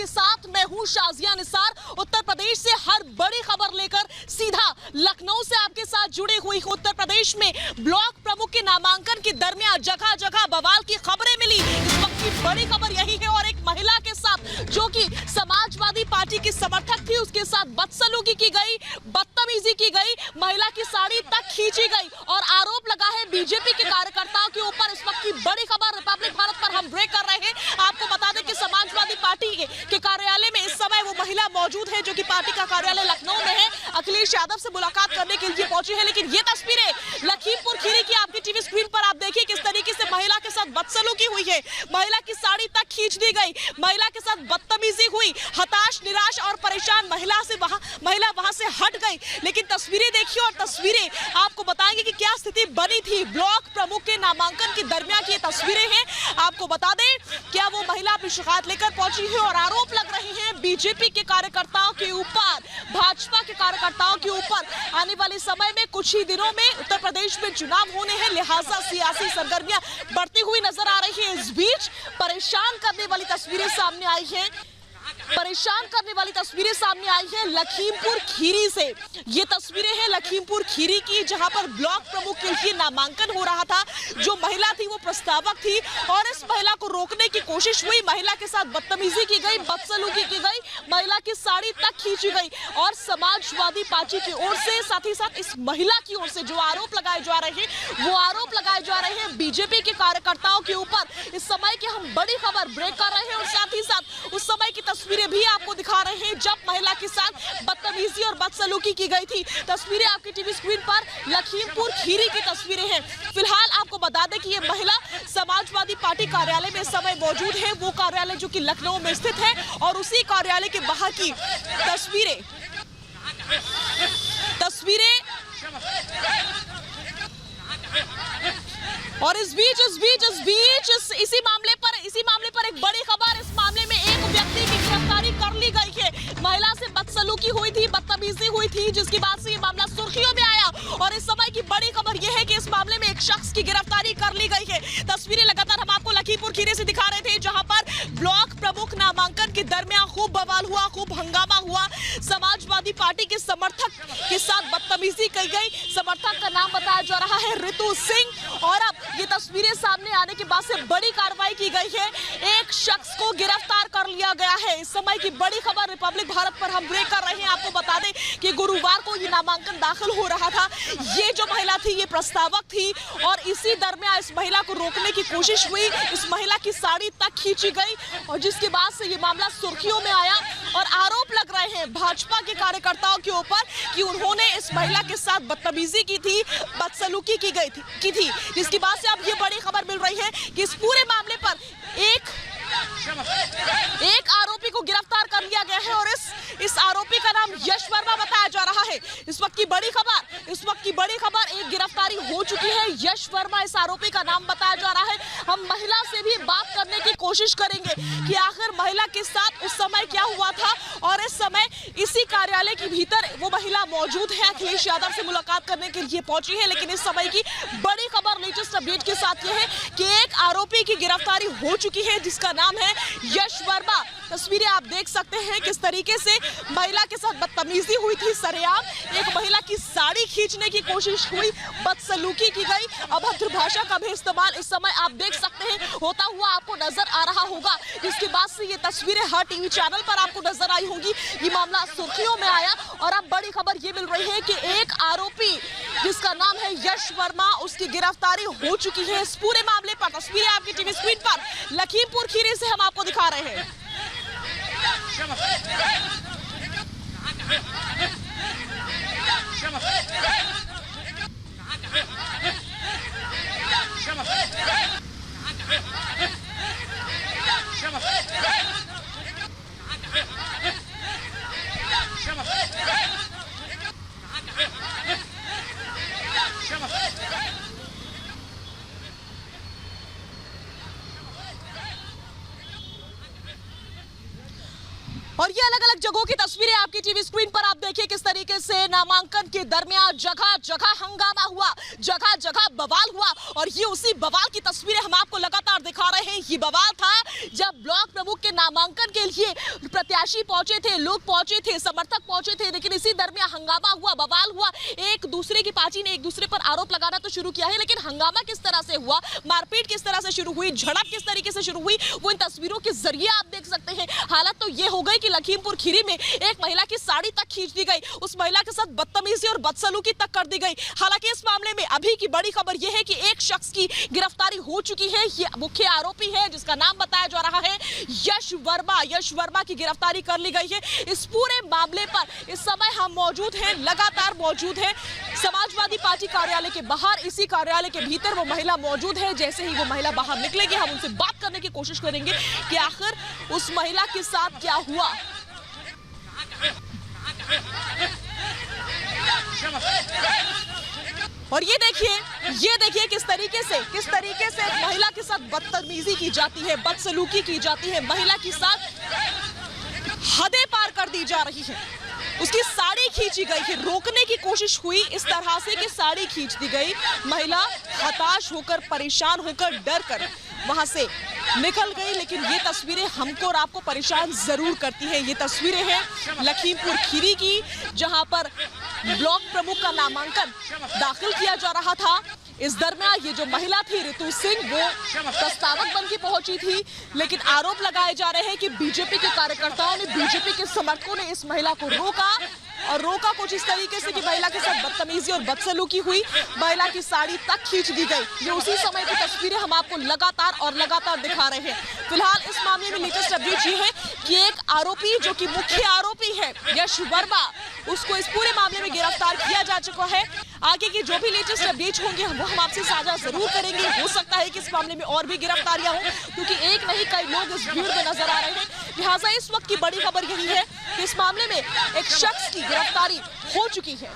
आपके साथ मैं हूं शाजिया निसार। उत्तर प्रदेश से हर बड़ी खबर लेकर सीधा लखनऊ से आपके साथ जुड़ी हुई। उत्तर प्रदेश में ब्लॉक प्रमुख के नामांकन के दरमियान जगह जगह बवाल की खबरें मिली। इस वक्त की बड़ी खबर यही है और एक महिला के साथ जो कि समाजवादी पार्टी की समर्थक थी उसके साथ बदसलूकी की गई, बदतमीजी की गई, महिला की साड़ी तक खींची गई और आरोप लगा है बीजेपी के कार्यकर्ताओं के ऊपर। इस वक्त की बड़ी खबर रिपब्लिक भारत पर हम ब्रेक कर रहे हैं। आपको बता दें कि समाजवादी पार्टी के कार्यालय में इस समय वो महिला मौजूद है जो कि पार्टी का कार्यालय लखनऊ में है। अखिलेश यादव से मुलाकात करने के लिए पहुंची है। लेकिन ये तस्वीरें लखीमपुर खीरी की आपकी टीवी स्क्रीन पर आप देखिए किस तरीके से महिला के साथ बदसलूकी हुई है। महिला की साड़ी तक खींच दी गई, महिला के साथ बदतमीजी हुई। हताश, निराश और परेशान महिला वहां से हट गई। लेकिन तस्वीरें देखिए और तस्वीरें आपको बताएंगे कि क्या स्थिति बनी थी। ब्लॉक प्रमुख के नामांकन के दरमियान की ये तस्वीरें हैं। आपको बता दें क्या वो महिला अपनी शिकायत लेकर पहुंची है और आरोप लग रहे हैं बीजेपी के कार्यकर्ताओं के ऊपर, भाजपा के कार्यकर्ताओं के ऊपर। आने वाले समय में कुछ ही दिनों में उत्तर प्रदेश में चुनाव होने हैं, लिहाजा सियासी सरगर्मियां बढ़ती हुई नजर आ रही है। इस बीच परेशान करने वाली तस्वीरें सामने आई हैं। लखीमपुर खीरी से ये तस्वीरें हैं लखीमपुर खीरी की, जहां पर ब्लॉक प्रमुख के लिए नामांकन हो रहा था। जो महिला थी वो प्रस्तावक थी और इस महिला को रोकने की कोशिश हुई। महिला के साथ बदतमीजी की गई, बदसलूकी की गई, महिला की साड़ी तक खींची गई और समाजवादी पार्टी की ओर से साथ ही साथ इस महिला की ओर से जो आरोप लगाए जा रहे हैं बीजेपी के कार्यकर्ताओं के ऊपर। इस समय की हम बड़ी खबर ब्रेक कर रहे हैं और साथ ही साथ उस समय की तस्वीरें भी आपको दिखा रहे हैं जब महिला के साथ बदतमीजी और बदसलूकी की गई थी। तस्वीरें आपकी टीवी स्क्रीन पर लखीमपुर खीरी की तस्वीरें हैं। फिलहाल आपको बता दें कि ये महिला समाजवादी पार्टी कार्यालय में इस समय मौजूद है। वो कार्यालय जो कि लखनऊ में स्थित है और उसी कार्यालय के बाहर की तस्वीरें और इसी मामले पर एक बड़ी खबर। इस मामले में एक व्यक्ति की गिरफ्तारी कर ली गई है। महिला से बदसलूकी हुई थी, बदतमीजी हुई थी, जिसकी बाद से ये मामला सुर्खियों में आया और इस समय की बड़ी खबर यह है कि इस मामले में एक शख्स की गिरफ्तारी कर ली गई है। तस्वीरें लगातार हम आपको लखीमपुर खीरी से दिखा रहे थे जहां पर ब्लॉक प्रमुख नामांकन के दरमियान खूब बवाल हुआ, खूब हंगामा हुआ। समाजवादी पार्टी के समर्थक के साथ बदतमीजी की गई। समर्थक का नाम बताया जा रहा है रितु सिंह और अब ये तस्वीरें सामने आने के बाद से बड़ी कार्रवाई की गई है। एक शख्स को गिरफ्तार कर लिया गया है। इस समय की बड़ी खबर रिपब्लिक भारत पर हम ब्रेक कर रहे हैं। आपको बता दें कि गुरुवार को ये नामांकन दाखिल हो रहा था। ये जो महिला थी ये प्रस्तावक थी और इसी दरमियान इस महिला को रोकने की कोशिश हुई। इस महिला की साड़ी तक खींची गई और जिसके बाद से ये मामला सुर्खियों में आया और आरोप लग रहे हैं भाजपा के कार्यकर्ताओं के ऊपर कि उन्होंने इस महिला के साथ बदतमीजी की थी, बदसलूकी की थी। जिसकी बात से अब ये बड़ी खबर मिल रही है कि इस पूरे मामले पर एक आरोपी को गिरफ्तार कर लिया गया है और इस आरोपी का नाम यश वर्मा बताया जा रहा है। इस वक्त की बड़ी खबर एक गिरफ्तारी हो चुकी है। यश वर्मा इस आरोपी का नाम बताया जा रहा है। हम महिला से भी बात करने की कोशिश करेंगे कि आखिर महिला के साथ उस समय क्या हुआ था और इस समय इसी कार्यालय के भीतर वो महिला मौजूद है। अखिलेश यादव से मुलाकात करने के लिए पहुंची है। लेकिन इस समय की बड़ी खबर लेटेस्ट अपडेट के साथ यह है कि एक आरोपी की गिरफ्तारी हो चुकी है जिसका नाम है यश वर्मा। तस्वीरें आप देख सकते हैं किस तरीके से महिला के साथ बदतमीजी हुई थी सरेआम। एक महिला की साड़ी खींचने की कोशिश हुई, बदसलूकी की गई, अभद्र भाषा का भी इस्तेमाल इस समय आप देख सकते हैं होता हुआ आपको नजर आ रहा होगा। जिसके बाद से ये तस्वीरें हर टीवी चैनल पर आपको नजर आई होंगी। ये मामला सुर्खियों में आया और अब बड़ी खबर ये मिल रही है कि एक आरोपी जिसका नाम है यश वर्मा उसकी गिरफ्तारी हो चुकी है। इस पूरे मामले पर तस्वीरें आपकी टीवी स्क्रीन पर लखीमपुर खीरी से हम आपको दिखा रहे हैं। और ये अलग अलग जगहों की तस्वीरें आपकी टीवी स्क्रीन पर आप देखिए किस तरीके से नामांकन के दरमियान जगह जगह हंगामा हुआ, जगह जगह बवाल हुआ। और ये उसी बवाल की तस्वीरें हम आपको लगातार दिखा रहे हैं। ये बवाल था जब ब्लॉक प्रमुख के नामांकन के लिए प्रत्याशी पहुंचे थे, लोग पहुंचे थे, समर्थक पहुंचे थे, लेकिन इसी दरमियान हंगामा हुआ, बवाल हुआ। एक दूसरे की पार्टी ने एक दूसरे पर आरोप लगाना तो शुरू किया है, लेकिन हंगामा किस तरह से हुआ, मारपीट किस तरह से शुरू हुई, झड़प किस तरीके से शुरू हुई, वो इन तस्वीरों के जरिए आप देख सकते हैं। हालत तो ये हो गई कि लखीमपुर खीरी में एक महिला की साड़ी तक खींच दी गई, उस महिला के साथ बदतमीजी और बदसलूकी तक कर दी गई। हालांकि इस मामले में अभी की बड़ी खबर यह है कि एक शख्स की गिरफ्तारी हो चुकी है। ये मुख्य आरोपी है जिसका नाम बताया जा रहा है यश वर्मा। यश वर्मा की गिरफ्तारी कर ली गई है। इस पूरे मामले पर इस समय हम मौजूद हैं, लगातार मौजूद हैं समाजवादी पार्टी कार्यालय के बाहर। इसी कार्यालय के भीतर वो महिला मौजूद है। जैसे ही वो महिला बाहर निकलेगी हम उनसे बात करने की कोशिश करेंगे कि आखिर उस महिला के साथ क्या हुआ। और ये देखिए किस तरीके से एक महिला के साथ बदतमीजी की जाती है, बदसलूकी की जाती है, महिला के साथ हदें पार कर दी जा रही है। उसकी साड़ी खींची गई है, रोकने की कोशिश हुई इस तरह से कि साड़ी खींच दी गई। महिला हताश होकर, परेशान होकर, डर कर वहां से निकल गई। लेकिन ये तस्वीरें हमको और आपको परेशान जरूर करती है। ये तस्वीरें हैं लखीमपुर खीरी की, जहां पर ब्लॉक प्रमुख का नामांकन दाखिल किया जा रहा था। इस दरमियान ये जो महिला थी ऋतु सिंह, वो प्रस्तावक बन के पहुंची थी, लेकिन आरोप लगाए जा रहे हैं कि बीजेपी के कार्यकर्ताओं ने, बीजेपी के समर्थकों ने इस महिला को रोका कुछ इस तरीके से कि महिला के साथ बदतमीजी और बदसलूकी हुई, महिला की साड़ी तक खींच दी गई। ये उसी समय की तस्वीरें हम आपको लगातार दिखा रहे हैं। फिलहाल इस मामले में लेटेस्ट अपडेट ये है कि एक आरोपी जो कि मुख्य आरोपी है यश वर्मा, उसको इस पूरे मामले में गिरफ्तार किया जा चुका है। आगे की जो भी लेटेस्ट अपडेट होंगे वो हम आपसे साझा जरूर करेंगे। हो सकता है कि इस मामले में और भी गिरफ्तारियां हों, क्योंकि एक नहीं कई लोग इस भीड़ में नजर आ रहे हैं। लिहाजा इस वक्त की बड़ी खबर यही है कि इस मामले में एक शख्स की गिरफ्तारी हो चुकी है।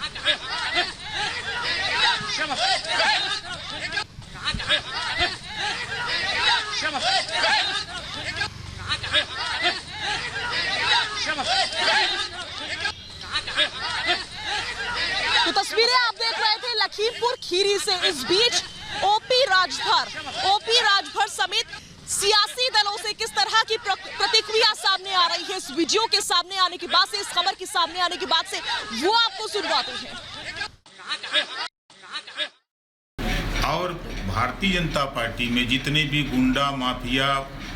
तो तस्वीरें आप देख रहे थे लखीमपुर खीरी से। इस बीच ओपी राजभर समेत सियासी दलों से किस तरह की प्रतिक्रिया सामने आ रही है, इस वीडियो के सामने आने के बाद से, इस खबर के सामने आने के बाद से, वो आपको सुनवाते हैं। और भारतीय जनता पार्टी में जितने भी गुंडा, माफिया,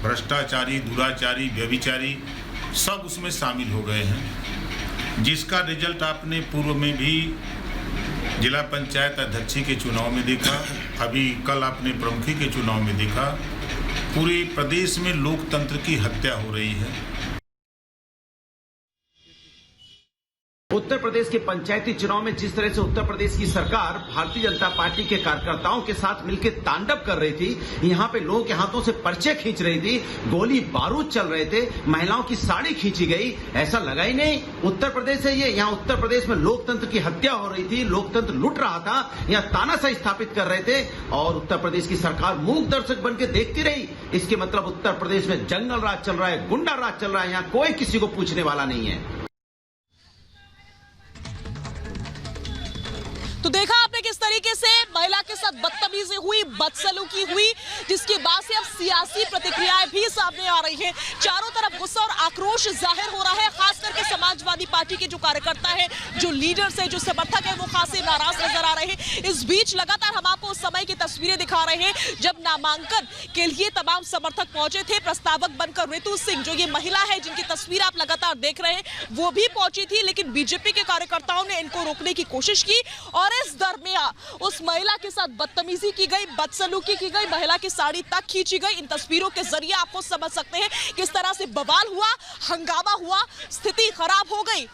भ्रष्टाचारी, दुराचारी, व्यभिचारी, सब उसमें शामिल हो गए हैं, जिसका रिजल्ट आपने पूर्व में भी जिला पंचायत अध्यक्ष के चुनाव में देखा, अभी कल आपने प्रमुखी के चुनाव में देखा। पूरे प्रदेश में लोकतंत्र की हत्या हो रही है। उत्तर प्रदेश के पंचायती चुनाव में जिस तरह से उत्तर प्रदेश की सरकार भारतीय जनता पार्टी के कार्यकर्ताओं के साथ मिलकर तांडव कर रही थी, यहाँ पे लोगों के हाथों से पर्चे खींच रही थी, गोली बारूद चल रहे थे, महिलाओं की साड़ी खींची गई, ऐसा लगा ही नहीं उत्तर प्रदेश है ये। यहाँ उत्तर प्रदेश में लोकतंत्र की हत्या हो रही थी, लोकतंत्र लुट रहा था, यहाँ तानाशाही स्थापित कर रहे थे और उत्तर प्रदेश की सरकार मूक दर्शक बन के देखती रही। इसके मतलब उत्तर प्रदेश में जंगल राज चल रहा है, गुंडा राज चल रहा है, यहाँ कोई किसी को पूछने वाला नहीं है। तो देखा आपने किस तरीके से महिला के साथ बदतमीजी हुई, बदसलूकी हुई, जिसके बाद से अब सियासी प्रतिक्रियाएं भी सामने आ रही हैं। चारों तरफ गुस्सा और आक्रोश जाहिर हो रहा है, खास करके समाजवादी पार्टी के जो कार्यकर्ता है, जो लीडर्स है, जो समर्थक है, वो खासे नाराज नजर आ रहे हैं। इस बीच लगातार हम आपको उस समय की तस्वीरें दिखा रहे हैं जब नामांकन के लिए तमाम समर्थक पहुंचे थे। प्रस्तावक बनकर ऋतु सिंह, जो ये महिला है जिनकी तस्वीर आप लगातार देख रहे हैं, वो भी पहुंची थी, लेकिन बीजेपी के कार्यकर्ताओं ने इनको रोकने की कोशिश की और इस दरमियान उस महिला के साथ बदतमीजी की गई, बदसलूकी की गई, महिला की साड़ी तक खींची गई। इन तस्वीरों के जरिए आपको समझ सकते हैं किस तरह से बवाल हुआ, हंगामा हुआ, स्थिति खराब हो गई।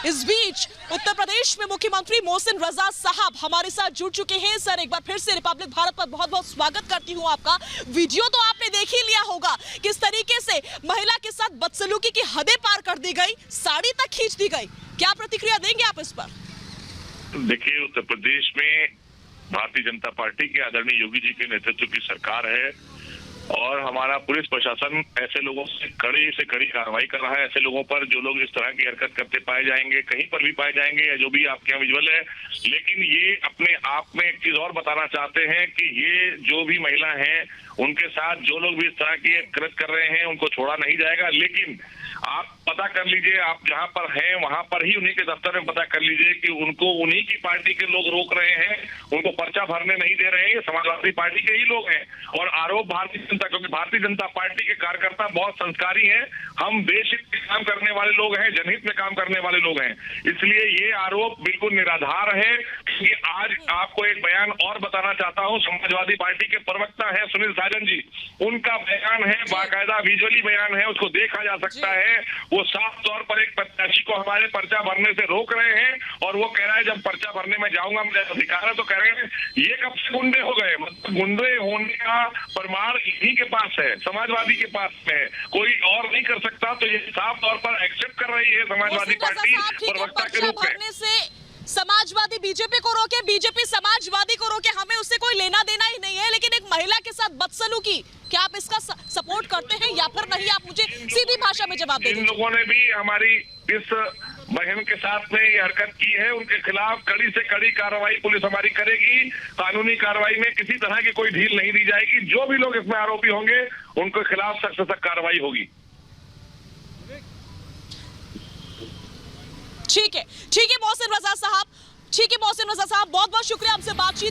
इस बीच उत्तर प्रदेश में मुख्यमंत्री मोहसिन रजा साहब हमारे साथ जुड़ चुके हैं। सर, एक बार फिर से रिपब्लिक भारत पर बहुत बहुत स्वागत करती हूं आपका। वीडियो तो आपने देख ही लिया होगा किस तरीके से महिला के साथ बदसलूकी की हदें पार कर दी गई, साड़ी तक खींच दी गई। क्या प्रतिक्रिया देंगे आप इस पर? देखिए, उत्तर प्रदेश में भारतीय जनता पार्टी के आदरणीय योगी जी के नेतृत्व की सरकार है और हमारा पुलिस प्रशासन ऐसे लोगों से कड़ी कार्रवाई कर रहा है। ऐसे लोगों पर जो लोग इस तरह की हरकत करते पाए जाएंगे, कहीं पर भी पाए जाएंगे या जो भी आपके यहाँ विजुअल है, लेकिन ये अपने आप में एक चीज और बताना चाहते हैं कि ये जो भी महिला हैं उनके साथ जो लोग भी इस तरह की कृत्य कर रहे हैं उनको छोड़ा नहीं जाएगा। लेकिन आप पता कर लीजिए, आप जहां पर हैं वहां पर ही उन्हीं के दफ्तर में पता कर लीजिए कि उनको उन्हीं की पार्टी के लोग रोक रहे हैं, उनको पर्चा भरने नहीं दे रहे हैं। ये समाजवादी पार्टी के ही लोग हैं और आरोप भारतीय जनता, क्योंकि भारतीय जनता पार्टी के कार्यकर्ता बहुत संस्कारी हैं, हम देशहित में काम करने वाले लोग हैं, जनहित में काम करने वाले लोग हैं, इसलिए ये आरोप बिल्कुल निराधार है। क्योंकि आज आपको एक बयान और बताना चाहता हूँ, समाजवादी पार्टी के प्रवक्ता है सुनील साजन जी, उनका बयान है, बाकायदा विजुअली बयान है, उसको देखा जा सकता है। वो साफ तौर पर एक प्रत्याशी को हमारे पर्चा भरने से रोक रहे हैं और वो कह रहा है जब पर्चा भरने में जाऊंगा मुझे अधिकार है, तो कह रहे हैं ये कब से गुंडे हो गए। मतलब गुंडे होने का प्रमाण इन्हीं के पास है, समाजवादी के पास है, कोई और नहीं कर सकता। तो ये साफ तौर पर एक्सेप्ट कर रही है समाजवादी पार्टी प्रवक्ता के रूप में। समाजवादी बीजेपी को रोके, बीजेपी समाजवादी को रोके, हमें उससे कोई लेना देना ही नहीं है, लेकिन एक महिला के साथ बदसलूकी, क्या आप इसका सपोर्ट करते हैं या फिर नहीं? आप मुझे सीधी भाषा में जवाब दीजिए। इन लोगों ने भी हमारी इस बहन के साथ में ये हरकत की है, उनके खिलाफ कड़ी से कड़ी कार्रवाई पुलिस हमारी करेगी। कानूनी कार्रवाई में किसी तरह की कोई ढील नहीं दी जाएगी। जो भी लोग इसमें आरोपी होंगे उनके खिलाफ सख्त से सख्त कार्रवाई होगी। ठीक है मोहसिन रजा साहब, बहुत बहुत शुक्रिया हमसे बातचीत